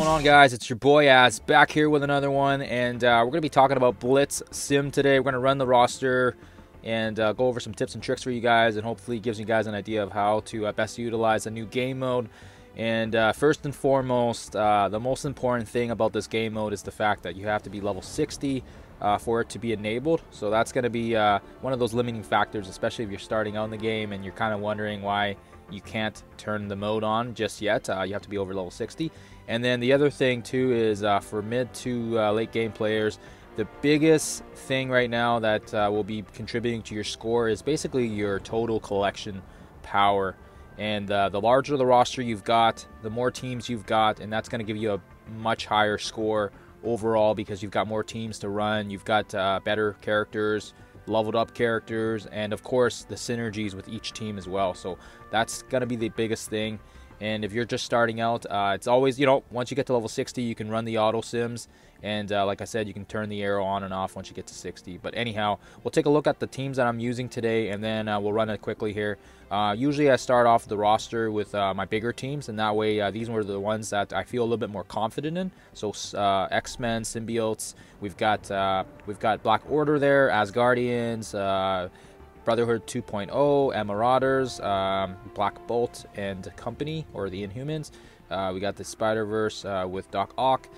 going on, guys? It's your boy Az back here with another one, and we're going to be talking about Blitz Sim today. We're going to run the roster and go over some tips and tricks for you guys, and hopefully gives you guys an idea of how to best utilize a new game mode. And first and foremost, the most important thing about this game mode is the fact that you have to be level 60 for it to be enabled. So that's going to be one of those limiting factors, especially if you're starting out in the game and you're kind of wondering why you can't turn the mode on just yet. You have to be over level 60. And then the other thing too is for mid to late game players, the biggest thing right now that will be contributing to your score is basically your total collection power. And the larger the roster you've got, the more teams you've got, and that's going to give you a much higher score overall because you've got more teams to run, you've got better characters, leveled up characters, and of course the synergies with each team as well. So that's going to be the biggest thing. And if you're just starting out, it's always, once you get to level 60, you can run the auto sims. And like I said, you can turn the arrow on and off once you get to 60. But anyhow, we'll take a look at the teams that I'm using today, and then we'll run it quickly here. Usually I start off the roster with my bigger teams, and that way these were the ones that I feel a little bit more confident in. So X-Men, Symbiotes, we've got Black Order there, Asgardians, Brotherhood 2.0, Marauders, Black Bolt and Company, or the Inhumans. We got the Spider-Verse with Doc Ock,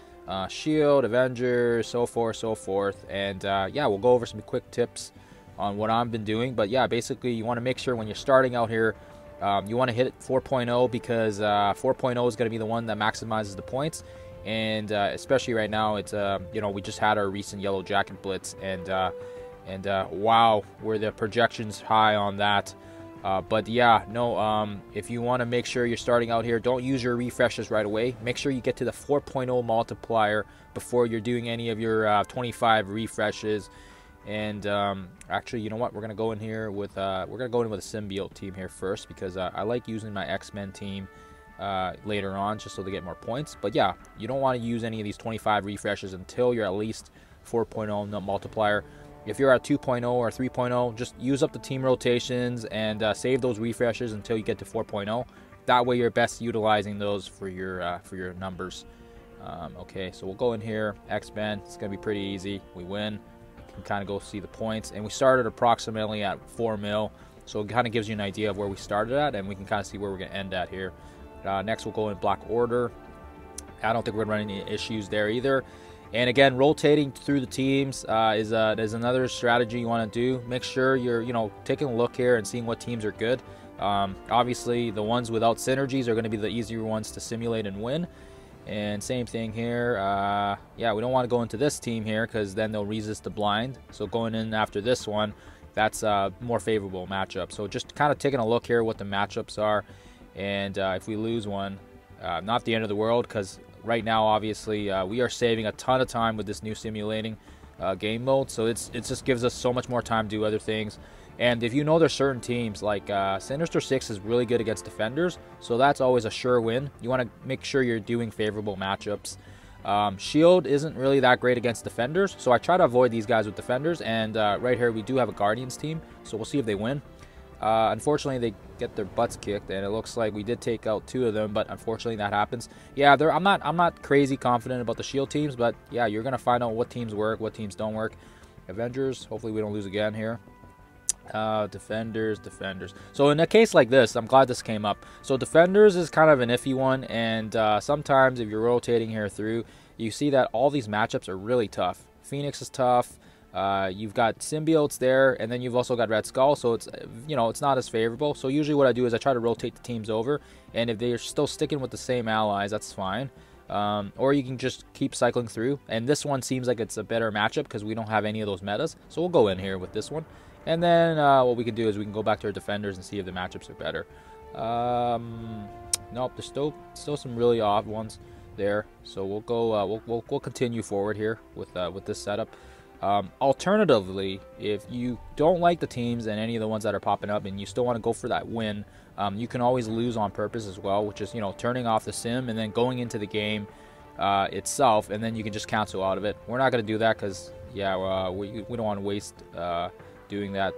Shield, Avengers, so forth. And yeah, we'll go over some quick tips on what I've been doing. But yeah, basically you want to make sure when you're starting out here, you want to hit 4.0 because 4.0 is going to be the one that maximizes the points. And especially right now, it's we just had our recent Yellow Jacket Blitz, and wow, were the projections high on that. But yeah, no, if you want to make sure you're starting out here, don't use your refreshes right away. Make sure you get to the 4.0 multiplier before you're doing any of your 25 refreshes. And actually, you know what? We're gonna go in here with a symbiote team here first, because I like using my X-Men team later on just so they get more points. But yeah, you don't want to use any of these 25 refreshes until you're at least 4.0 multiplier. If you're at 2.0 or 3.0, just use up the team rotations and save those refreshes until you get to 4.0. That way you're best utilizing those for your numbers. Okay, so we'll go in here, X-Men. It's going to be pretty easy. We win. You can kind of go see the points. And we started approximately at 4 mil. So it kind of gives you an idea of where we started at, and we can kind of see where we're going to end at here. Next, we'll go in Black Order. I don't think we're going to run any issues there either. And again, rotating through the teams is another strategy you want to do. Make sure you're taking a look here and seeing what teams are good. Obviously, the ones without synergies are going to be the easier ones to simulate and win. And same thing here. Yeah, we don't want to go into this team here because then they'll resist the blind. So going in after this one, that's a more favorable matchup. So just kind of taking a look here what the matchups are. And if we lose one, not the end of the world, because right now, obviously, we are saving a ton of time with this new simulating game mode. So it just gives us so much more time to do other things. And if you know there's certain teams, like Sinister Six is really good against defenders, so that's always a sure win. You want to make sure you're doing favorable matchups. Shield isn't really that great against defenders, so I try to avoid these guys with defenders. And right here, we do have a Guardians team, so we'll see if they win. Unfortunately, they get their butts kicked, and it looks like we did take out 2 of them, but unfortunately that happens. Yeah, I'm not crazy confident about the Shield teams, but yeah, you're gonna find out what teams work, what teams don't work. Avengers, hopefully we don't lose again here. Defenders. So in a case like this, I'm glad this came up. So defenders is kind of an iffy one, and sometimes if you're rotating here through, you see that all these matchups are really tough. Phoenix is tough. You've got symbiotes there, and then you've also got Red Skull, so it's it's not as favorable. So usually what I do is I try to rotate the teams over, and if they're still sticking with the same allies, that's fine. Or you can just keep cycling through, and this one seems like it's a better matchup because we don't have any of those metas. So we'll go in here with this one, and then what we can do is we can go back to our defenders and see if the matchups are better. Nope, there's still some really odd ones there. So we'll go we'll continue forward here with this setup. Alternatively, if you don't like the teams and any of the ones that are popping up and you still want to go for that win, you can always lose on purpose as well, which is turning off the sim and then going into the game itself, and then you can just cancel out of it. We're not going to do that because yeah, we don't want to waste doing that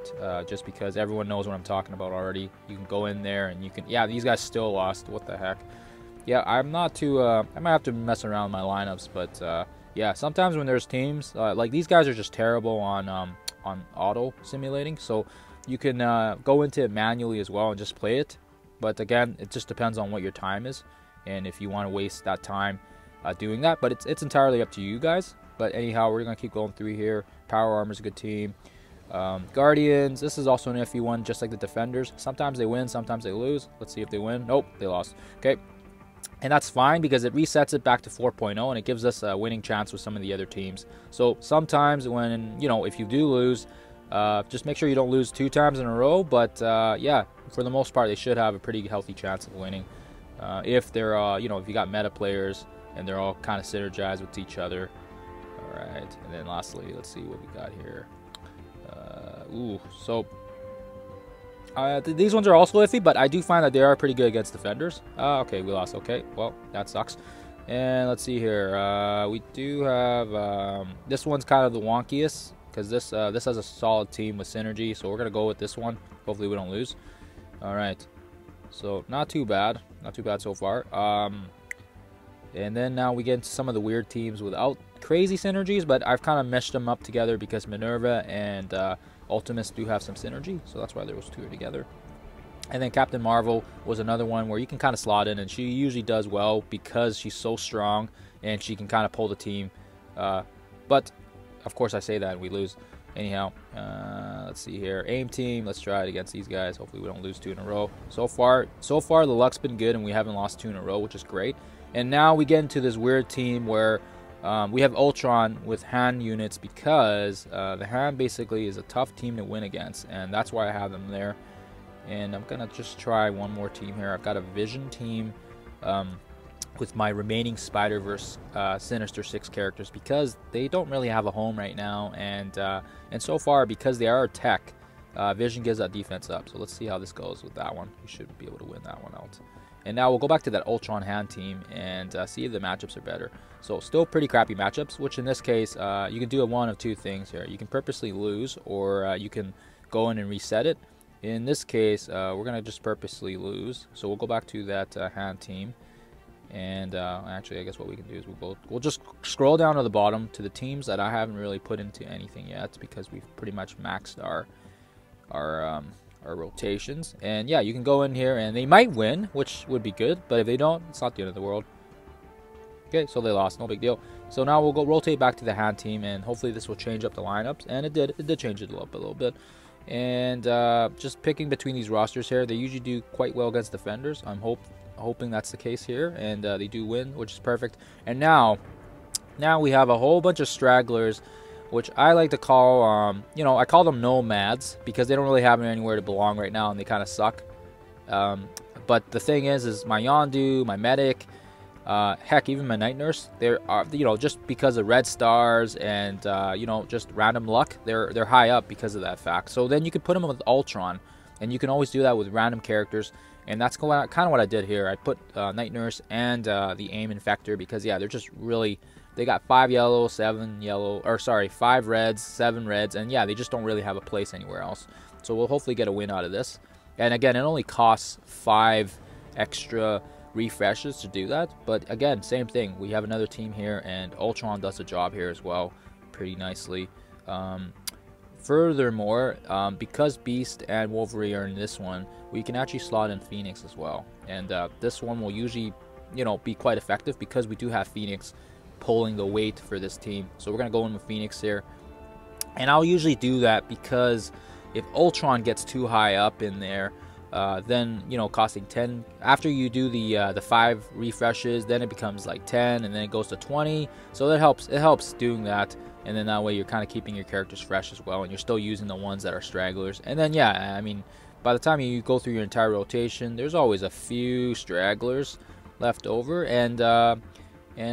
just because everyone knows what I'm talking about already. You can go in there and you can, yeah, these guys still lost. What the heck? yeah, I'm not too. I might have to mess around with my lineups, but yeah, sometimes when there's teams like these guys are just terrible on auto simulating, so you can go into it manually as well and just play it. But again, it just depends on what your time is, and if you want to waste that time doing that. But it's entirely up to you guys. But anyhow, we're gonna keep going through here. Power Armor's a good team. Guardians, this is also an iffy one, just like the Defenders. Sometimes they win, sometimes they lose. Let's see if they win. Nope, they lost. Okay, and that's fine because it resets it back to 4.0 and it gives us a winning chance with some of the other teams. So sometimes when, you know, if you do lose, just make sure you don't lose 2 times in a row. But yeah, for the most part, they should have a pretty healthy chance of winning. If they're, you know, if you got meta players and they're all kind of synergized with each other. All right, and then lastly, let's see what we got here. So these ones are also iffy, but I do find that they are pretty good against Defenders. Okay, we lost. Okay, well, that sucks. And let's see here. We do have this one's kind of the wonkiest because this has a solid team with synergy, so we're gonna go with this one. Hopefully, we don't lose. All right, so not too bad so far. And then now we get into some of the weird teams without crazy synergies, but I've kind of meshed them up together because Minerva and Ultimus do have some synergy, so that's why those 2 are together. And then Captain Marvel was another one where you can kind of slot in, and she usually does well because she's so strong and she can kind of pull the team. But of course I say that and we lose. Anyhow, let's see here. Aim team, let's try it against these guys. Hopefully we don't lose 2 in a row. So far the luck's been good and we haven't lost 2 in a row, which is great. And now we get into this weird team where we have Ultron with hand units because the hand basically is a tough team to win against, and that's why I have them there. And I'm gonna just try one more team here. I've got a Vision team with my remaining Spider-Verse Sinister Six characters because they don't really have a home right now, and so far because they are tech, Vision gives that defense up. So let's see how this goes with that one. We should be able to win that one out. And now we'll go back to that Ultron hand team and see if the matchups are better. So still pretty crappy matchups, which in this case, you can do one of 2 things here. You can purposely lose, or you can go in and reset it. In this case, we're going to just purposely lose. So we'll go back to that hand team. And actually, I guess what we can do is we'll just scroll down to the bottom to the teams that I haven't really put into anything yet because we've pretty much maxed our rotations. And yeah, you can go in here and they might win, which would be good, but if they don't, it's not the end of the world. Okay, so they lost, no big deal. So now we'll go rotate back to the hand team, and hopefully this will change up the lineups, and it did change it a little bit. And just picking between these rosters here, they usually do quite well against Defenders. I'm hoping that's the case here, and they do win, which is perfect. And now we have a whole bunch of stragglers, which I like to call, you know, I call them NOMADS because they don't really have anywhere to belong right now and they kind of suck. But the thing is my Yondu, my Medic, heck, even my Night Nurse, they're, you know, just because of red stars and, you know, just random luck, they're high up because of that fact. So then you can put them with Ultron, and you can always do that with random characters. And that's kind of what I did here. I put Night Nurse and the Aim Infector because, yeah, they're just really... They got 5 yellow, 7 yellow, or sorry, 5 reds, 7 reds, and yeah, they just don't really have a place anywhere else. So we'll hopefully get a win out of this. And again, it only costs 5 extra refreshes to do that. But again, same thing. We have another team here, and Ultron does the job here as well pretty nicely. Furthermore, because Beast and Wolverine are in this one, we can actually slot in Phoenix as well. And this one will usually, you know, be quite effective because we do have Phoenix pulling the weight for this team. So we're going to go in with Phoenix here. And I'll usually do that because if Ultron gets too high up in there, then, you know, costing 10, after you do the 5 refreshes, then it becomes like 10, and then it goes to 20. So that helps. It helps doing that. And then that way you're kind of keeping your characters fresh as well, and you're still using the ones that are stragglers. And then, yeah, I mean, by the time you go through your entire rotation, there's always a few stragglers left over. And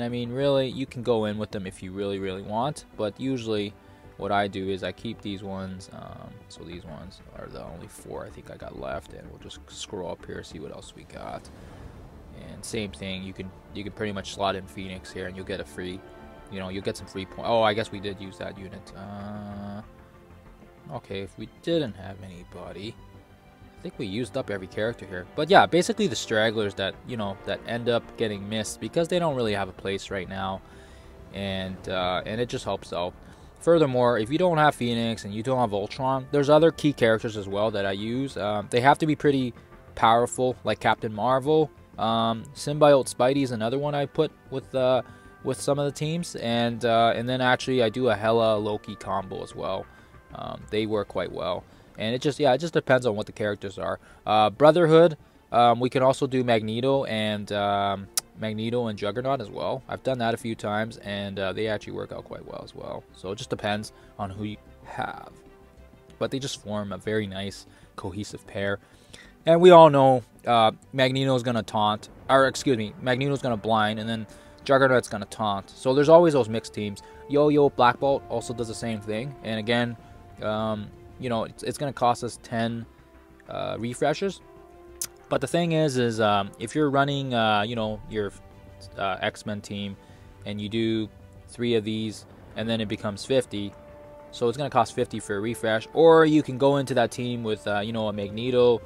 I mean, really, you can go in with them if you really, really want. But usually what I do is I keep these ones. So these ones are the only 4 I think I got left. And we'll just scroll up here, see what else we got. And same thing, you can pretty much slot in Phoenix here, and you'll get a free, you know, you'll get some free points. Oh, I guess we did use that unit. Okay, if we didn't have anybody, think we used up every character here. But yeah, basically the stragglers that, you know, that end up getting missed because they don't really have a place right now. And it just helps out. Furthermore, if you don't have Phoenix and you don't have Ultron, there's other key characters as well that I use. They have to be pretty powerful, like Captain Marvel. Symbiote Spidey is another one I put with some of the teams, and then actually I do a Hela Loki combo as well. They work quite well, and it just depends on what the characters are. Brotherhood, we can also do Magneto and Juggernaut as well. I've done that a few times, and they actually work out quite well as well. So it just depends on who you have, but they just form a very nice cohesive pair. And we all know Magneto's gonna taunt, or excuse me, Magneto's gonna blind, and then Juggernaut's gonna taunt. So there's always those mixed teams. Yo-Yo Black Bolt also does the same thing, and again, you know, it's gonna cost us 10 refreshes. But the thing is if you're running, you know, your X-Men team, and you do 3 of these, and then it becomes 50. So it's gonna cost 50 for a refresh, or you can go into that team with, you know, a Magneto.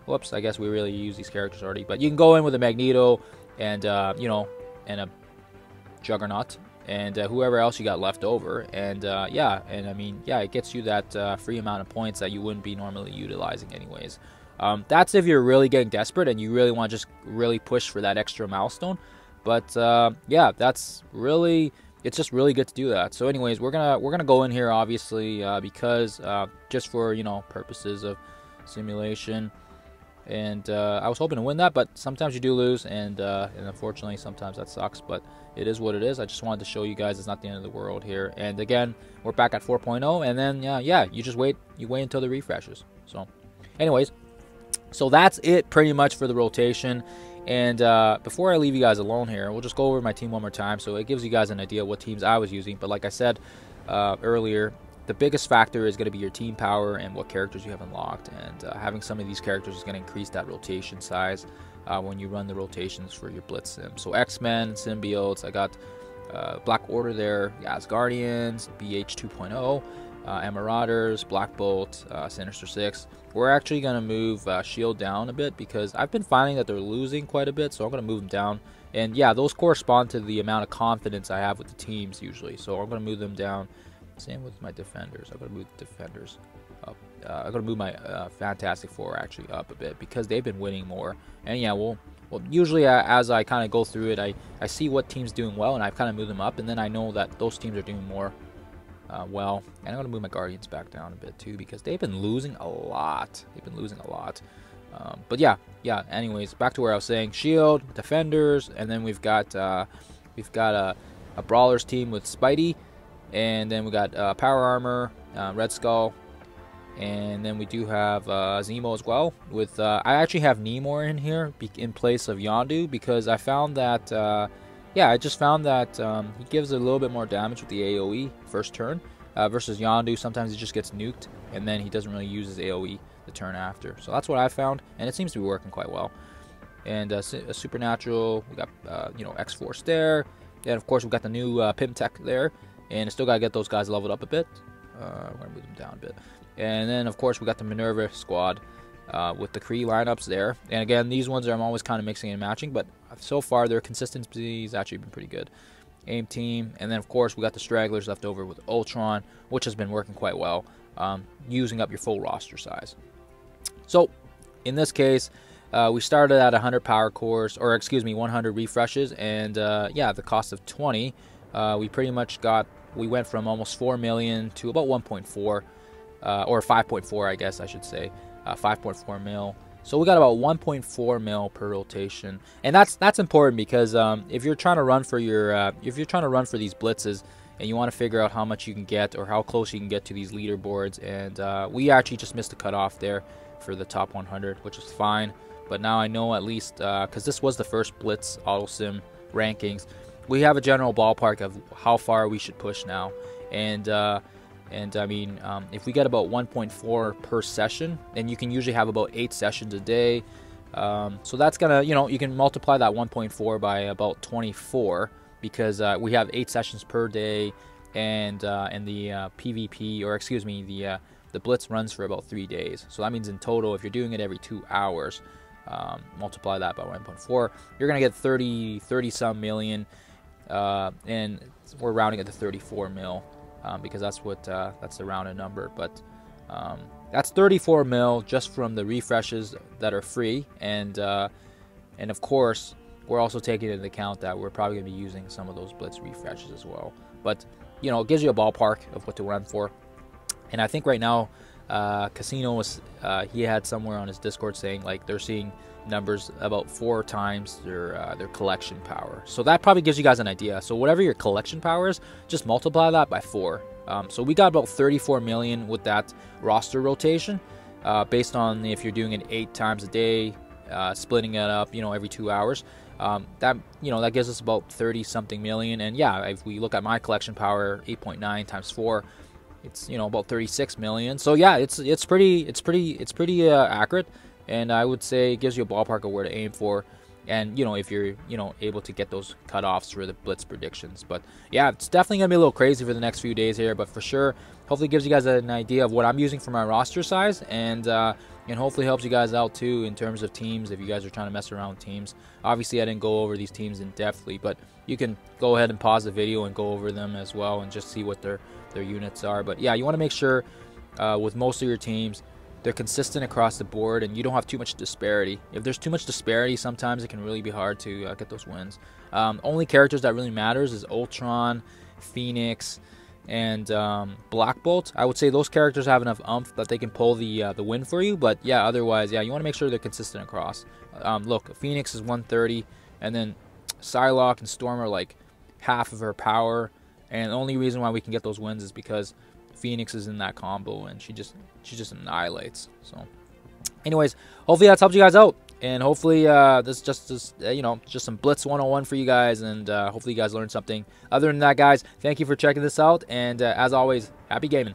Whoops, I guess we really use these characters already. But you can go in with a Magneto and, you know, and a Juggernaut and whoever else you got left over. And, yeah, and I mean, yeah, it gets you that free amount of points that you wouldn't be normally utilizing anyways. That's if you're really getting desperate and you really want to just really push for that extra milestone. But, yeah, that's really... It's just really good to do that. So anyways, we're gonna go in here, obviously, because just for, you know, purposes of simulation. And I was hoping to win that, but sometimes you do lose, and unfortunately sometimes that sucks, but it is what it is. I just wanted to show you guys it's not the end of the world here. And again, we're back at 4.0, and then yeah, you just wait until the refreshes. So anyways, so that's it pretty much for the rotation. And before I leave you guys alone here, we'll just go over my team one more time so it gives you guys an idea of what teams I was using. But like I said earlier, the biggest factor is going to be your team power and what characters you have unlocked, and having some of these characters is going to increase that rotation size when you run the rotations for your Blitz sim. So X-Men, Symbiotes, I got Black Order there, Asgardians, BH 2.0, Marauders, Black Bolt, Sinister Six. We're actually going to move Shield down a bit because I've been finding that they're losing quite a bit, so I'm going to move them down. And yeah, those correspond to the amount of confidence I have with the teams usually, so I'm going to move them down. Same with my defenders. I'm going to move the defenders up. I'm going to move my Fantastic Four actually up a bit because they've been winning more. And yeah, well usually as I kind of go through it, I see what team's doing well, and I kind of move them up, and then I know that those teams are doing more well. And I'm going to move my Guardians back down a bit too because they've been losing a lot. But yeah. Anyways, back to where I was saying: Shield, defenders, and then we've got a Brawlers team with Spidey. And then we got Power Armor, Red Skull, and then we do have Zemo as well. With I actually have Namor in here in place of Yondu because I found that, yeah, I just found that he gives a little bit more damage with the AoE first turn versus Yondu. Sometimes he just gets nuked, and then he doesn't really use his AoE the turn after. So that's what I found, and it seems to be working quite well. And Supernatural, we got you know, X-Force there, and of course we got the new Pim Tech there. And I still got to get those guys leveled up a bit. We're going to move them down a bit. And then, of course, we got the Minerva squad with the Kree lineups there. And again, these ones I'm always kind of mixing and matching. But so far, their consistency has actually been pretty good. AIM team. And then, of course, we got the stragglers left over with Ultron, which has been working quite well, using up your full roster size. So, in this case, we started at 100 power cores, or excuse me, 100 refreshes. And, yeah, the cost of 20. We pretty much we went from almost 4 million to about 1.4, or 5.4, I guess I should say, 5.4 mil. So we got about 1.4 mil per rotation, and that's important because if you're trying to run for your these blitzes and you want to figure out how much you can get or how close you can get to these leaderboards, and we actually just missed the cutoff there for the top 100, which is fine. But now I know at least because this was the first Blitz Auto Sim rankings. We have a general ballpark of how far we should push now, and I mean, if we get about 1.4 per session, then you can usually have about 8 sessions a day. So that's gonna, you know, you can multiply that 1.4 by about 24 because we have 8 sessions per day, and the PvP, or excuse me, the Blitz runs for about 3 days. So that means in total, if you're doing it every 2 hours, multiply that by 1.4, you're going to get 30 some million, and we're rounding it to 34 mil, because that's the rounded number. But that's 34 mil just from the refreshes that are free, and of course we're also taking into account that we're probably going to be using some of those Blitz refreshes as well. But you know, it gives you a ballpark of what to run for. And I think right now, Casino was he had somewhere on his Discord saying like they're seeing numbers about 4 times their collection power. So that probably gives you guys an idea. So whatever your collection power is, just multiply that by 4. So we got about 34 million with that roster rotation, based on if you're doing it 8 times a day, splitting it up, you know, every 2 hours. That, you know, that gives us about 30 something million. And yeah, if we look at my collection power, 8.9 times 4, it's, you know, about 36 million. So yeah, it's pretty accurate, and I would say it gives you a ballpark of where to aim for. And you know, if you're, you know, able to get those cutoffs for the Blitz predictions. But yeah, it's definitely gonna be a little crazy for the next few days here, but for sure, hopefully it gives you guys an idea of what I'm using for my roster size, and hopefully helps you guys out too in terms of teams if you guys are trying to mess around with teams. Obviously I didn't go over these teams in depthly, but you can go ahead and pause the video and go over them as well and just see what their units are. But yeah, you want to make sure with most of your teams they're consistent across the board and you don't have too much disparity. If there's too much disparity, sometimes it can really be hard to get those wins. Only characters that really matters is Ultron, Phoenix, and Black Bolt. I would say those characters have enough oomph that they can pull the win for you. But yeah, otherwise, yeah, you want to make sure they're consistent across. Look, Phoenix is 130, and then Psylocke and Storm are like half of her power. And the only reason why we can get those wins is because Phoenix is in that combo and she just annihilates. So anyways, hopefully that's helped you guys out, and hopefully this just some Blitz 101 for you guys, and hopefully you guys learned something. Other than that, guys, thank you for checking this out, and as always, happy gaming.